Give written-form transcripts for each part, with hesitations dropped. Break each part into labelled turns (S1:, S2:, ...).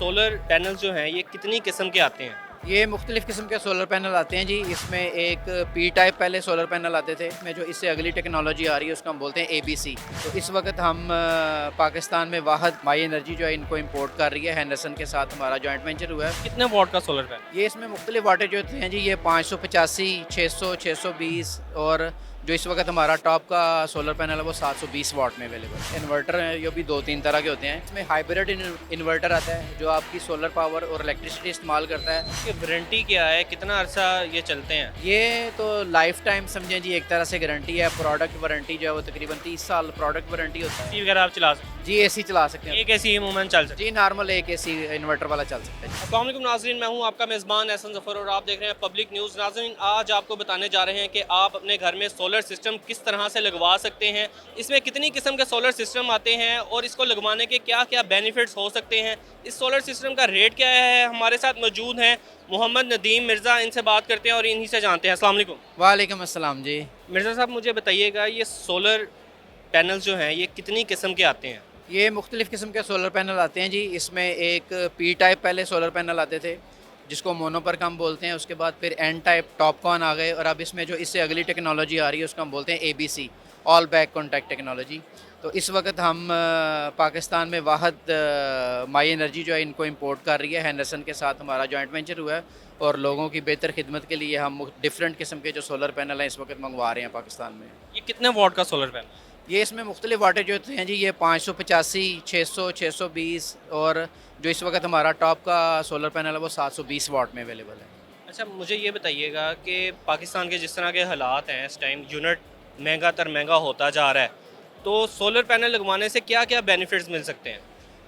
S1: Solar panel जो हैं ये कितनी किस्म के आते हैं?
S2: ये मुख्तलिफ़ किस्म के सोलर पैनल आते हैं जी। इसमें एक पी टाइप पहले सोलर पैनल आते थे, इसमें जो इससे अगली टेक्नोलॉजी आ रही है उसको हम बोलते हैं एबीसी। तो इस वक्त हम पाकिस्तान में वाहद माई एनर्जी जो है इनको इंपोर्ट कर रही है। हैंडरसन के साथ हमारा जॉइंट वेंचर हुआ है।
S1: कितने वॉट का सोलर पैनल?
S2: ये इसमें मुख्तलिफ वाटेज होते हैं जी। ये 585, 600, 620 और जो इस वक्त हमारा टॉप का सोलर पैनल है वो 720 वाट में अवेलेबल है। इन्वर्टर हैं ये भी 2-3 तरह के होते हैं। इसमें हाइब्रिड इन्वर्टर आता है जो आपकी सोलर पावर और इलेक्ट्रिसिटी इस्तेमाल करता है।
S1: इसकी वारंटी क्या है? कितना अरसा ये चलते हैं?
S2: ये तो लाइफ टाइम समझें जी, एक तरह से गारंटी है। प्रोडक्ट वारंटी जो है वो तकरीबन 30 साल प्रोडक्ट वारंटी होता है।
S1: एसी वगैरह आप चला सकते
S2: जी एसी चला सकते
S1: हैं?
S2: हैं
S1: एक एसी मूवमेंट चल सकती है?
S2: जी, नॉर्मल एक एसी इन्वर्टर वाला चल सकता है।
S1: अस्सलाम वालेकुम नाज़रीन, मैं हूं आपका मेज़बान एहसन ज़फ़र और आप देख रहे हैं पब्लिक न्यूज़। नाज़रीन, आज आपको बताने जा रहे हैं कि आप अपने घर में सोलर सिस्टम किस तरह से लगवा सकते हैं, इसमें कितनी किस्म के सोलर सिस्टम आते हैं और इसको लगवाने के क्या क्या बेनिफिट्स हो सकते हैं, इस सोलर सिस्टम का रेट क्या है। हमारे साथ मौजूद हैं मोहम्मद नदीम मिर्ज़ा, इनसे बात करते हैं और इन्हीं से जानते हैं। अस्सलाम वालेकुम।
S2: वालेकुम अस्सलाम जी।
S1: मिर्ज़ा साहब, मुझे बताइएगा ये सोलर पैनल जो हैं ये कितनी किस्म के आते हैं?
S2: ये मुख्तलिफ़ किस्म के सोलर पैनल आते हैं जी। इसमें एक पी टाइप पहले सोलर पैनल आते थे जिसको मोनोपर्क हम बोलते हैं। उसके बाद फिर एन टाइप टॉपकॉन आ गए और अब इसमें जो इससे अगली टेक्नोलॉजी आ रही है उसको हम बोलते हैं ABC, all back contact technology. तो इस वक्त हम पाकिस्तान में वाहद माई एनर्जी जो है इनको इंपोर्ट कर रही है। हैंडरसन के साथ हमारा जॉइंट वेंचर हुआ है और लोगों की बेहतर खिदमत के लिए हम डिफरेंट किस्म के जो सोलर पैनल हैं इस वक्त मंगवा रहे हैं पाकिस्तान में।
S1: ये कितने वॉट का सोलर पैनल?
S2: ये इसमें मुख्तलिफ वाटेज होते हैं जी। ये 585, 600, 620 और जो इस वक्त हमारा टॉप का सोलर पैनल है वो 720 वाट में अवेलेबल है।
S1: अच्छा, मुझे ये बताइएगा कि पाकिस्तान के जिस तरह के हालात हैं इस टाइम, यूनिट महंगा तर महंगा होता जा रहा है, तो सोलर पैनल लगवाने से क्या क्या बेनिफिट्स मिल सकते हैं?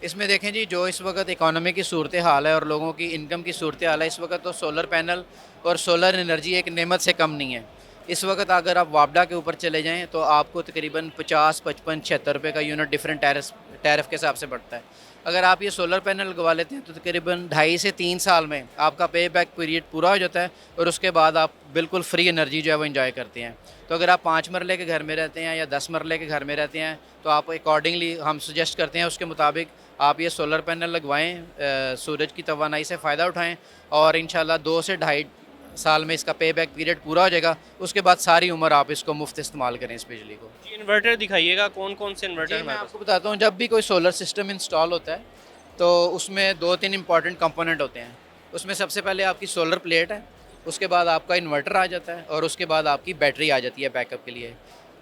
S2: इसमें देखें जी, जो इस वक्त इकॉनमी की सूरत हाल है और लोगों की इनकम की सूरत हाल है इस वक्त, तो सोलर पैनल और सोलर एनर्जी एक नेमत से कम नहीं है। इस वक्त अगर आप वापडा के ऊपर चले जाएँ तो आपको तकरीबन 50, 55, 76 रुपये का यूनिट डिफरेंट टैरिफ के हिसाब से बढ़ता है। अगर आप ये सोलर पैनल लगवा लेते हैं तो तकरीबन 2.5 से 3 साल में आपका पे बैक पीरियड पूरा हो जाता है और उसके बाद आप बिल्कुल फ्री एनर्जी जो है वो एंजॉय करते हैं। तो अगर आप 5 मरले के घर में रहते हैं या 10 मरले के घर में रहते हैं तो आप अकॉर्डिंगली हम सजेस्ट करते हैं उसके मुताबिक आप ये सोलर पैनल लगवाएँ, सूरज की तवानाई से फ़ायदा उठाएँ और इंशाल्लाह 2 से 2.5 साल में इसका पे बैक पीरियड पूरा हो जाएगा। उसके बाद सारी उम्र आप इसको मुफ्त इस्तेमाल करें इस बिजली को।
S1: जी, इन्वर्टर दिखाइएगा, कौन कौन से इन्वर्टर
S2: जी, मैं
S1: हैं?
S2: आपको बताता हूँ, जब भी कोई सोलर सिस्टम इंस्टॉल होता है तो उसमें 2-3 इंपॉर्टेंट कंपोनेंट होते हैं। उसमें सबसे पहले आपकी सोलर प्लेट है, उसके बाद आपका इन्वर्टर आ जाता है और उसके बाद आपकी बैटरी आ जाती है बैकअप के लिए।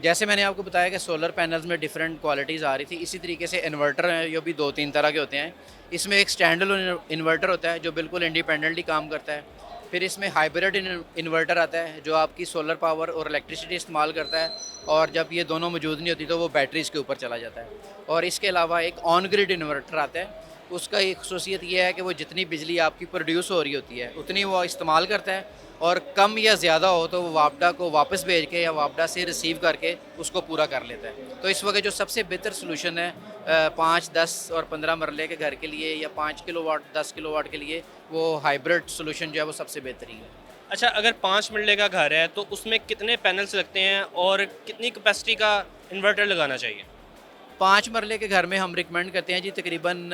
S2: जैसे मैंने आपको बताया कि सोलर पैनल्स में डिफरेंट क्वालिटीज़ आ रही थी, इसी तरीके से इन्वर्टर हैं ये भी 2-3 तरह के होते हैं। इसमें एक स्टैंड अलोन इन्वर्टर होता है जो बिल्कुल इंडिपेंडेंटली काम करता है। फिर इसमें हाइब्रिड इन्वर्टर आता है जो आपकी सोलर पावर और इलेक्ट्रिसिटी इस्तेमाल करता है और जब ये दोनों मौजूद नहीं होती तो वो बैटरीज़ के ऊपर चला जाता है। और इसके अलावा एक ऑन ग्रिड इन्वर्टर आता है, उसका एक खसूसियत ये है कि वो जितनी बिजली आपकी प्रोड्यूस हो रही होती है उतनी वो इस्तेमाल करता है और कम या ज़्यादा हो तो वो वापडा को वापस भेज के या वापडा से रिसीव करके उसको पूरा कर लेता है। तो इस वक्त जो सबसे बेहतर सलूशन है 5, 10 और 15 मरले के घर के लिए या 5 किलोवाट, 10 किलोवाट के लिए, वो हाइब्रिड सलूशन जो है वो सबसे बेहतरीन है।
S1: अच्छा, अगर 5 मरले का घर है तो उसमें कितने पैनल्स लगते हैं और कितनी कैपेसिटी का इन्वर्टर लगाना चाहिए?
S2: 5 मरले के घर में हम रिकमेंड करते हैं जी तकरीबन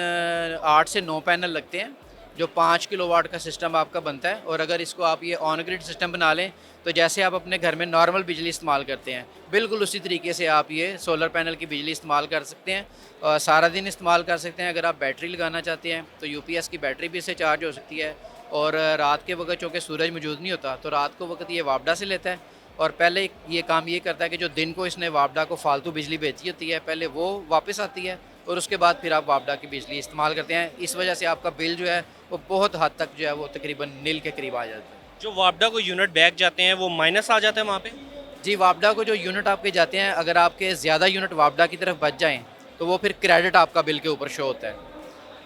S2: 8 से 9 पैनल लगते हैं जो 5 किलोवाट का सिस्टम आपका बनता है। और अगर इसको आप ये ऑन ग्रिड सिस्टम बना लें तो जैसे आप अपने घर में नॉर्मल बिजली इस्तेमाल करते हैं बिल्कुल उसी तरीके से आप ये सोलर पैनल की बिजली इस्तेमाल कर सकते हैं और सारा दिन इस्तेमाल कर सकते हैं। अगर आप बैटरी लगाना चाहते हैं तो यूपीएस की बैटरी भी इससे चार्ज हो सकती है और रात के वक्त चूँकि सूरज मौजूद नहीं होता तो रात को वक्त ये वापडा से लेता है और पहले ये काम ये करता है कि जो दिन को इसने वापडा को फालतू बिजली भेजी होती है पहले वो वापस आती है और उसके बाद फिर आप वापडा की बिजली इस्तेमाल करते हैं। इस वजह से आपका बिल जो है वो बहुत हद तक जो है वो तकरीबन नील के करीब आ जाता है।
S1: जो वापडा को यूनिट बैक जाते हैं वो माइनस आ जाता है वहाँ पे?
S2: जी, वापडा को जो यूनिट आपके जाते हैं अगर आपके ज़्यादा यूनिट वापडा की तरफ बच जाएँ तो वो फिर क्रेडिट आपका बिल के ऊपर शो होता है।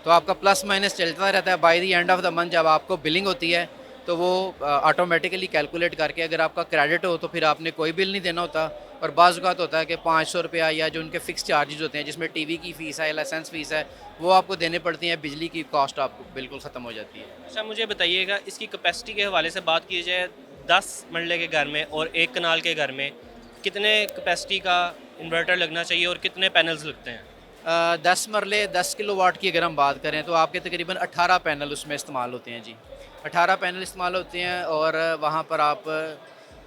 S2: तो आपका प्लस माइनस चलता रहता है। By the end of the month जब आपको बिलिंग होती है तो वो ऑटोमेटिकली कैलकुलेट करके अगर आपका क्रेडिट हो तो फिर आपने कोई बिल नहीं देना होता। और बाज़ औक़ात होता है कि 500 रुपया या जो उनके फ़िक्स चार्जेस होते हैं जिसमें टीवी की फ़ीस है, लाइसेंस फ़ीस है, वो आपको देने पड़ती हैं। बिजली की कॉस्ट आपको बिल्कुल ख़त्म हो जाती है।
S1: अच्छा, मुझे बताइएगा इसकी कैपेसिटी के हवाले से बात की जाए, 10 मरले के घर में और 1 कनाल के घर में कितने कैपेसिटी का इन्वर्टर लगना चाहिए और कितने पैनल्स लगते हैं?
S2: 10 मरले 10 किलोवाट की अगर हम बात करें तो आपके तकरीबन 18 पैनल उसमें इस्तेमाल होते हैं जी। 18 पैनल इस्तेमाल होते हैं और वहाँ पर आप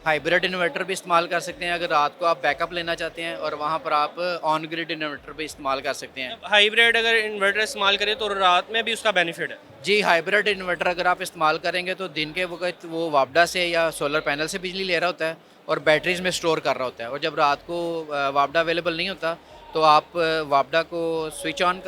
S2: हाइब्रिड इन्वर्टर भी इस्तेमाल कर सकते हैं अगर रात को आप बैकअप लेना चाहते हैं, और वहाँ पर आप ऑन ग्रिड इन्वर्टर भी इस्तेमाल कर सकते हैं।
S1: हाइब्रिड अगर इन्वर्टर इस्तेमाल करें तो रात में भी उसका बेनिफिट है।
S2: जी, हाइब्रिड इन्वर्टर अगर आप इस्तेमाल करेंगे तो दिन के वक़्त वो वापडा से या सोलर पैनल से बिजली ले रहा होता है और बैटरीज़ में स्टोर कर रहा होता है, और जब रात को वापडा अवेलेबल नहीं होता तो आप वापडा को स्विच ऑन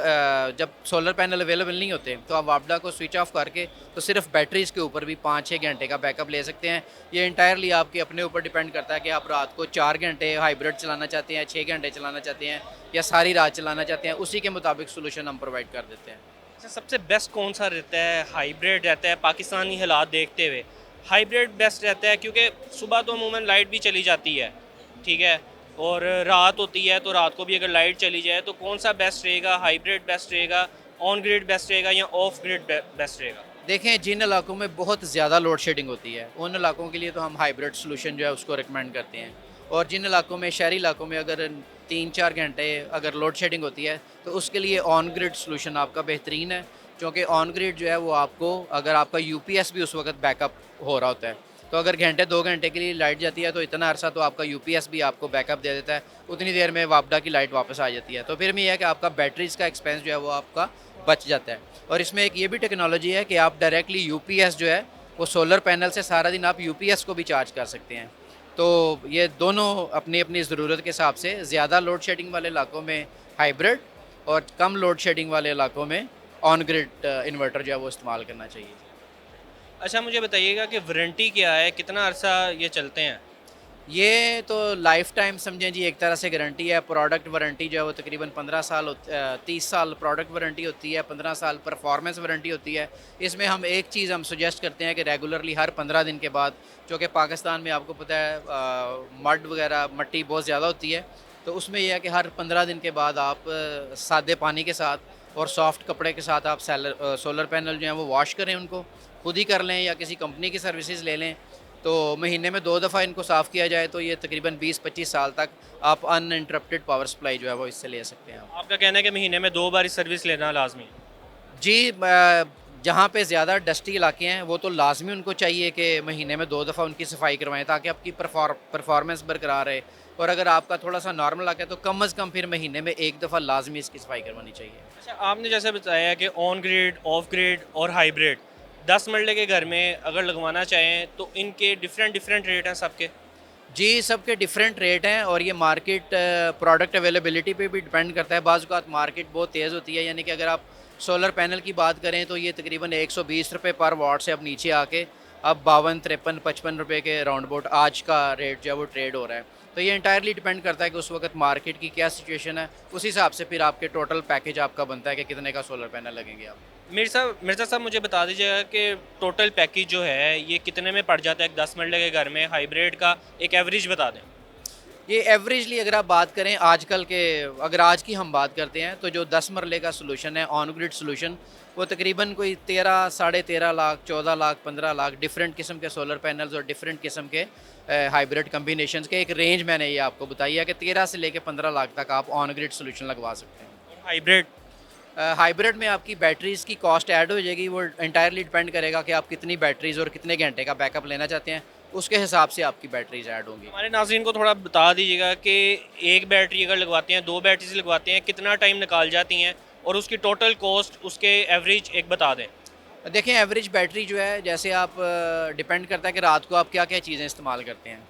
S2: जब सोलर पैनल अवेलेबल नहीं होते तो आप वापडा को स्विच ऑफ करके तो सिर्फ बैटरीज़ के ऊपर भी 5-6 घंटे का बैकअप ले सकते हैं। ये इंटायरली आपके अपने ऊपर डिपेंड करता है कि आप रात को 4 घंटे हाइब्रिड चलाना चाहते हैं, 6 घंटे चलाना चाहते हैं या सारी रात चलाना चाहते हैं, उसी के मुताबिक सोल्यूशन हम प्रोवाइड कर देते हैं।
S1: अच्छा, सबसे बेस्ट कौन सा रहता है? हाइब्रिड रहता है पाकिस्तानी हालात देखते हुए? हाइब्रिड बेस्ट रहता है क्योंकि सुबह तो अमूमन लाइट भी चली जाती है, ठीक है, और रात होती है तो रात को भी अगर लाइट चली जाए तो कौन सा बेस्ट रहेगा? हाइब्रिड बेस्ट रहेगा, ऑन ग्रिड बेस्ट रहेगा या ऑफ ग्रिड बेस्ट रहेगा?
S2: देखें, जिन इलाकों में बहुत ज़्यादा लोड शेडिंग होती है उन इलाकों के लिए तो हम हाइब्रिड सोल्यूशन जो है उसको रिकमेंड करते हैं, और जिन इलाकों में शहरी इलाकों में अगर 3-4 घंटे अगर लोड शेडिंग होती है तो उसके लिए ऑन ग्रिड सोल्यूशन आपका बेहतरीन है, क्योंकि ऑन ग्रिड जो है वो आपको अगर आपका यूपीएस भी उस वक्त बैकअप हो रहा होता है तो अगर घंटे 2 घंटे के लिए लाइट जाती है तो इतना अरसा तो आपका यूपीएस भी आपको बैकअप दे देता है, उतनी देर में वापडा की लाइट वापस आ जाती है, तो फिर में यह है कि आपका बैटरीज़ का एक्सपेंस जो है वो आपका बच जाता है। और इसमें एक ये भी टेक्नोलॉजी है कि आप डायरेक्टली यूपीएस जो है वो सोलर पैनल से सारा दिन आप यूपीएस को भी चार्ज कर सकते हैं। तो ये दोनों अपनी अपनी ज़रूरत के हिसाब से ज़्यादा लोड शेडिंग वाले इलाकों में हाइब्रिड और कम लोड शेडिंग वाले इलाकों में ऑन ग्रिड इन्वर्टर जो है वो इस्तेमाल करना चाहिए।
S1: अच्छा, मुझे बताइएगा कि वारंटी क्या है, कितना अरसा ये चलते हैं?
S2: ये तो लाइफ टाइम समझें जी, एक तरह से गारंटी है। प्रोडक्ट वारंटी जो है वो तकरीबन 15 साल 30 साल प्रोडक्ट वारंटी होती है, 15 साल परफॉर्मेंस वारंटी होती है। इसमें हम एक चीज़ हम सुजेस्ट करते हैं कि रेगुलरली हर 15 दिन के बाद, जो कि पाकिस्तान में आपको पता है मड वगैरह मट्टी बहुत ज़्यादा होती है, तो उसमें यह है कि हर 15 दिन के बाद आप सादे पानी के साथ और सॉफ्ट कपड़े के साथ आप सोलर पैनल जो हैं वो वॉश करें, उनको खुद ही कर लें या किसी कंपनी की सर्विसेज ले लें, तो महीने में 2 दफ़ा इनको साफ़ किया जाए तो ये तकरीबन 20-25 साल तक आप अनइंटरप्टेड पावर सप्लाई जो है वो इससे ले सकते हैं।
S1: आपका कहना है कि महीने में 2 बार सर्विस लेना लाजमी है?
S2: जी, जहाँ पे ज़्यादा डस्टी इलाके हैं वो तो लाजमी उनको चाहिए कि महीने में 2 दफ़ा उनकी सफाई करवाएं ताकि आपकी परफॉर्मेंस बरकरार रहे, और अगर आपका थोड़ा सा नॉर्मल इलाका है तो कम अज़ कम फिर महीने में 1 दफ़ा लाजमी इसकी सफाई करवानी चाहिए।
S1: अच्छा, आपने जैसे बताया कि ऑन ग्रिड, ऑफ ग्रिड और हाइब्रिड 10 मरले के घर में अगर लगवाना चाहें तो इनके डिफरेंट रेट हैं सबके?
S2: जी, सबके डिफरेंट रेट हैं और ये मार्केट प्रोडक्ट अवेलेबिलिटी पे भी डिपेंड करता है। बाज़ औक़ात मार्केट बहुत तेज़ होती है, यानी कि अगर आप सोलर पैनल की बात करें तो ये तकरीबन 120 रुपये पर वाट से अब नीचे आके अब 52, 53, 55 रुपये के राउंड अबाउट आज का रेट जो है वो ट्रेड हो रहा है। तो ये इंटायरली डिपेंड करता है कि उस वक्त मार्केट की क्या सिचुएशन है, उस हिसाब से फिर आपके टोटल पैकेज आपका बनता है कि कितने का सोलर पैनल लगेंगे आप।
S1: मिर्ज़ा साहब, मुझे बता दीजिएगा कि टोटल पैकेज जो है ये कितने में पड़ जाता है एक 10 मरले के घर में? हाइब्रिड का एक एवरेज बता दें।
S2: ये एवरेजली अगर आप बात करें आजकल के, अगर आज की हम बात करते हैं तो जो 10 मरले का सोल्यूशन है ऑन ग्रिड सोल्यूशन, वो तकरीबन कोई 13, साढ़े 13 लाख, 14 लाख, 15 लाख डिफरेंट किस्म के सोलर पैनल्स और डिफरेंट किस्म के हाइब्रिड कम्बिनेशंस के एक रेंज मैंने ये आपको बताई है कि 13 से लेकर 15 लाख तक आप ऑन ग्रिड सोल्यूशन लगवा सकते हैं।
S1: हाइब्रिड
S2: हाइब्रिड में आपकी बैटरीज़ की कॉस्ट ऐड हो जाएगी, वो इंटायरली डिपेंड करेगा कि आप कितनी बैटरीज़ और कितने घंटे का बैकअप लेना चाहते हैं, उसके हिसाब से आपकी बैटरीज ऐड होंगी।
S1: हमारे नाज़रीन को थोड़ा बता दीजिएगा कि एक बैटरी अगर लगवाते हैं, 2 बैटरीज लगवाते हैं, कितना टाइम निकाल जाती हैं और उसकी टोटल कॉस्ट, उसके एवरेज एक बता दें।
S2: देखें, एवरेज बैटरी जो है, जैसे आप डिपेंड करता है कि रात को आप क्या क्या चीज़ें इस्तेमाल करते हैं,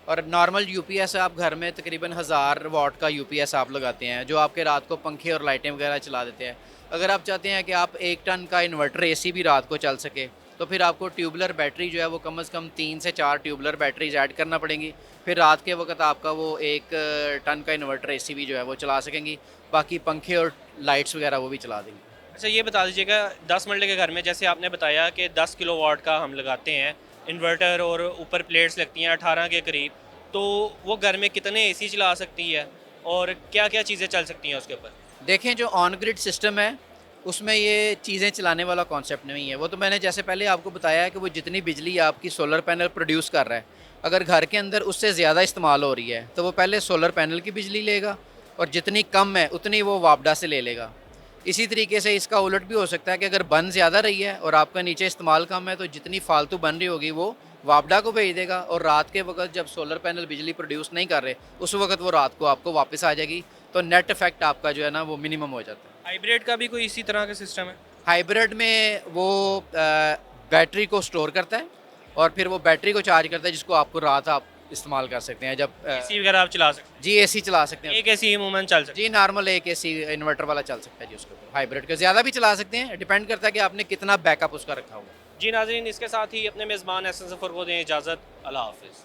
S2: और नॉर्मल यूपीएस आप घर में तकरीबन 1000 वाट का यूपीएस आप लगाते हैं जो आपके रात को पंखे और लाइटें वगैरह चला देते हैं। अगर आप चाहते हैं कि आप 1 टन का इन्वर्टर एसी भी रात को चल सके तो फिर आपको ट्यूबलर बैटरी जो है वो कम से कम 3 से 4 ट्यूबलर बैटरीज ऐड करना पड़ेंगी, फिर रात के वक्त आपका वो 1 टन का इन्वर्टर एसी भी जो है वो चला सकेंगी, बाकी पंखे और लाइट्स वगैरह वो भी चला देंगी।
S1: अच्छा, ये बता दीजिएगा 10 मरले के घर में जैसे आपने बताया कि 10 किलोवाट का हम लगाते हैं इन्वर्टर और ऊपर प्लेट्स लगती हैं 18 के करीब, तो वो घर में कितने एसी चला सकती है और क्या क्या चीज़ें चल सकती हैं उसके ऊपर?
S2: देखें, जो ऑन ग्रिड सिस्टम है उसमें ये चीज़ें चलाने वाला कॉन्सेप्ट नहीं है। वो तो मैंने जैसे पहले आपको बताया है कि वो जितनी बिजली आपकी सोलर पैनल प्रोड्यूस कर रहा है, अगर घर के अंदर उससे ज़्यादा इस्तेमाल हो रही है तो वो पहले सोलर पैनल की बिजली लेगा और जितनी कम है उतनी वो वापडा से ले लेगा। इसी तरीके से इसका उलट भी हो सकता है कि अगर बन ज़्यादा रही है और आपका नीचे इस्तेमाल कम है तो जितनी फालतू बन रही होगी वो वापडा को भेज देगा, और रात के वक्त जब सोलर पैनल बिजली प्रोड्यूस नहीं कर रहे उस वक्त वो रात को आपको वापस आ जाएगी। तो नेट इफेक्ट आपका जो है ना वो मिनिमम हो जाता है।
S1: हाइब्रिड का भी कोई इसी तरह का सिस्टम है?
S2: हाइब्रिड में वो बैटरी को स्टोर करता है और फिर वो बैटरी को चार्ज करता है, जिसको आपको रात आप इस्तेमाल कर सकते हैं जब
S1: एसी वगैरह आप चला सकते
S2: जी एसी चला सकते
S1: हैं?
S2: हैं।
S1: एक एसी ही अमूमन चल सकता
S2: जी नॉर्मल एक एसी इन्वर्टर वाला चल सकता है जी उसके ऊपर। हाइब्रिड का ज़्यादा भी चला सकते हैं, डिपेंड करता है कि आपने कितना बैकअप उसका रखा हुआ है।
S1: है। जी नाज़रीन, इसके साथ ही अपने मेज़बान एहसन ज़फ़र को दें इजाज़त। अल्लाह हाफ़िज़।